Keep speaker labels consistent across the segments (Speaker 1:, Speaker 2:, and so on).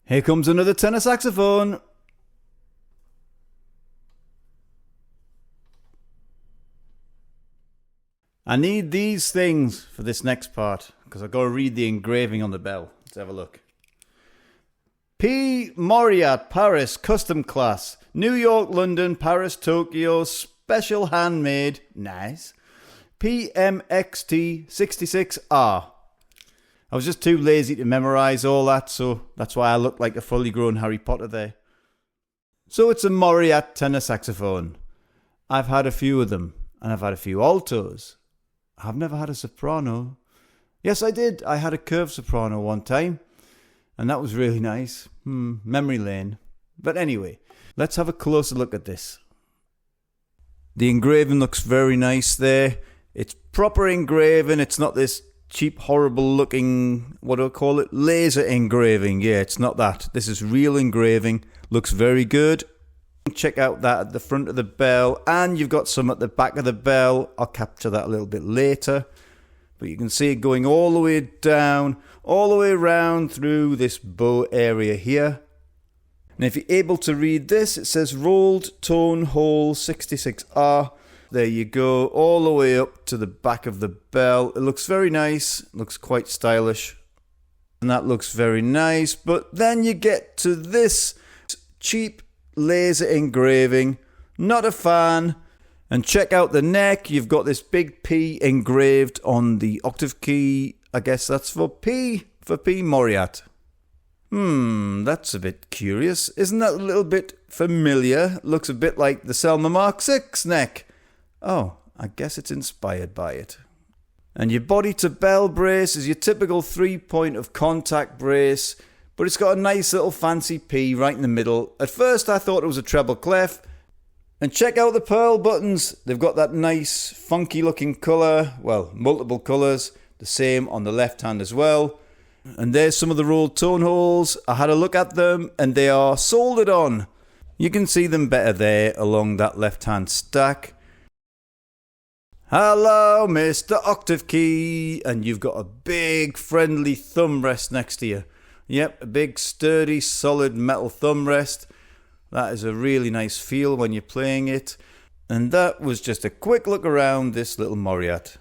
Speaker 1: Here comes another tenor saxophone. I need these things for this next part because I've got to read the engraving on the bell. Let's have a look. P.mauriat Paris Custom Class. New York, London, Paris, Tokyo. Special handmade. Nice. PMXT 66R. I was just too lazy to memorize all that, so that's why I look like a fully grown Harry Potter there. So it's a Mauriat tenor saxophone. I've had a few of them, and I've had a few altos. I've never had a soprano. Yes, I did. I had a curved soprano one time, and that was really nice. Memory lane. But anyway, let's have a closer look at this. The engraving looks very nice there. It's proper engraving. It's not this cheap, horrible looking, what do I call it? Laser engraving. Yeah, it's not that. This is real engraving. Looks very good. Check out that at the front of the bell, and you've got some at the back of the bell. I'll capture that a little bit later. But you can see it going all the way down, all the way around through this bow area here. And if you're able to read this, it says rolled tone hole 66R. There you go, all the way up to the back of the bell. It looks very nice, looks quite stylish. And that looks very nice. But then you get to this cheap laser engraving. Not a fan. And check out the neck. You've got this big P engraved on the octave key. I guess that's for P, for p.mauriat. That's a bit curious. Isn't that a little bit familiar? Looks a bit like the Selmer Mark 6 neck. Oh, I guess it's inspired by it. And your body to bell brace is your typical 3-point of contact brace, but it's got a nice little fancy P right in the middle. At first I thought it was a treble clef. And check out the pearl buttons. They've got that nice funky looking colour. Well, multiple colours. The same on the left hand as well. And there's some of the rolled tone holes. I had a look at them and they are soldered on. You can see them better there along that left hand stack. Hello, Mr. Octave Key. And you've got a big friendly thumb rest next to you. Yep, a big sturdy solid metal thumb rest. That is a really nice feel when you're playing it. And that was just a quick look around this little Mauriat.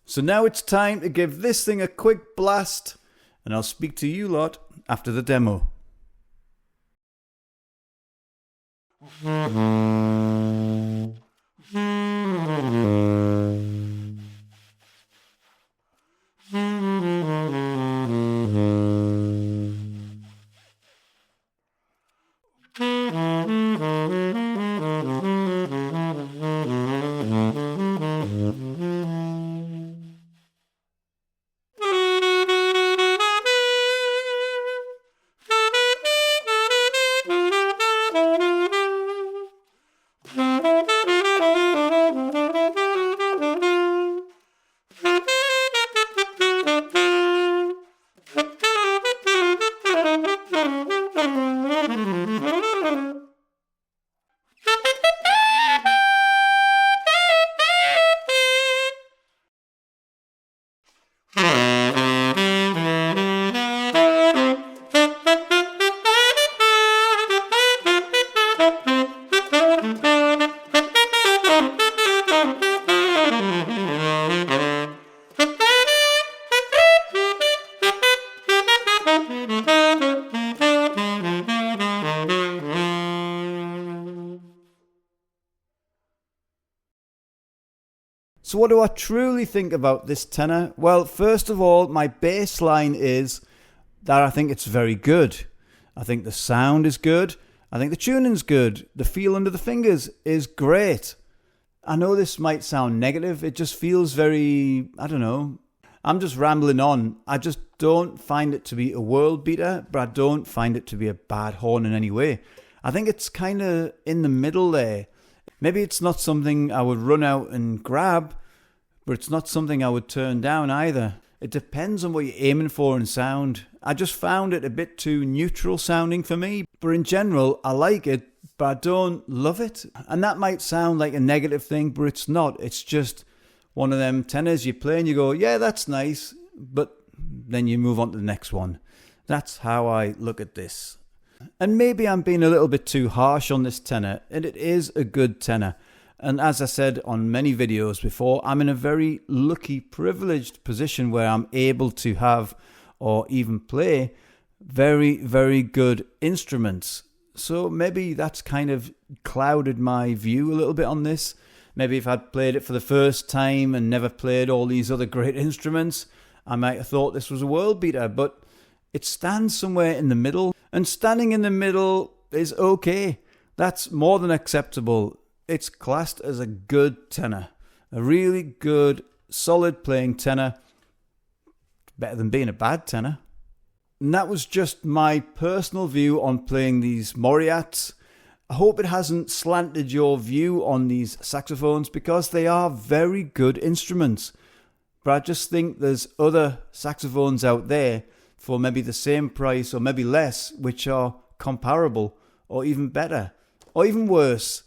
Speaker 1: So now it's time to give this thing a quick blast. And I'll speak to you lot after the demo. So what do I truly think about this tenor? Well, first of all, my baseline is that I think it's very good. I think the sound is good. I think the tuning's good. The feel under the fingers is great. I know this might sound negative. It just feels very, I don't know. I'm just rambling on. I just don't find it to be a world beater, but I don't find it to be a bad horn in any way. I think it's kind of in the middle there. Maybe it's not something I would run out and grab, but it's not something I would turn down either. It depends on what you're aiming for in sound. I just found it a bit too neutral sounding for me, but in general, I like it, but I don't love it. And that might sound like a negative thing, but it's not. It's just one of them tenors you play and you go, yeah, that's nice, but then you move on to the next one. That's how I look at this. And maybe I'm being a little bit too harsh on this tenor, and it is a good tenor. And as I said on many videos before, I'm in a very lucky, privileged position where I'm able to have or even play very, very good instruments. So maybe that's kind of clouded my view a little bit on this. Maybe if I'd played it for the first time and never played all these other great instruments, I might have thought this was a world beater, but it stands somewhere in the middle, and standing in the middle is okay. That's more than acceptable. It's classed as a good tenor, a really good, solid playing tenor. Better than being a bad tenor. And that was just my personal view on playing these Mauriats. I hope it hasn't slanted your view on these saxophones, because they are very good instruments. But I just think there's other saxophones out there for maybe the same price or maybe less, which are comparable or even better or even worse.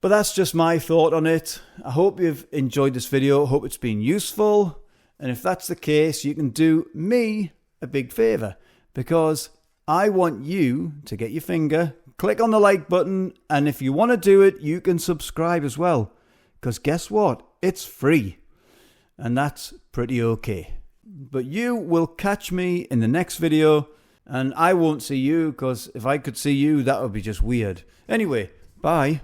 Speaker 1: But that's just my thought on it. I hope you've enjoyed this video. I hope it's been useful. And if that's the case, you can do me a big favour, because I want you to get your finger, click on the like button, and if you want to do it, you can subscribe as well. Because guess what? It's free. And that's pretty okay. But you will catch me in the next video, and I won't see you, because if I could see you, that would be just weird. Anyway, bye.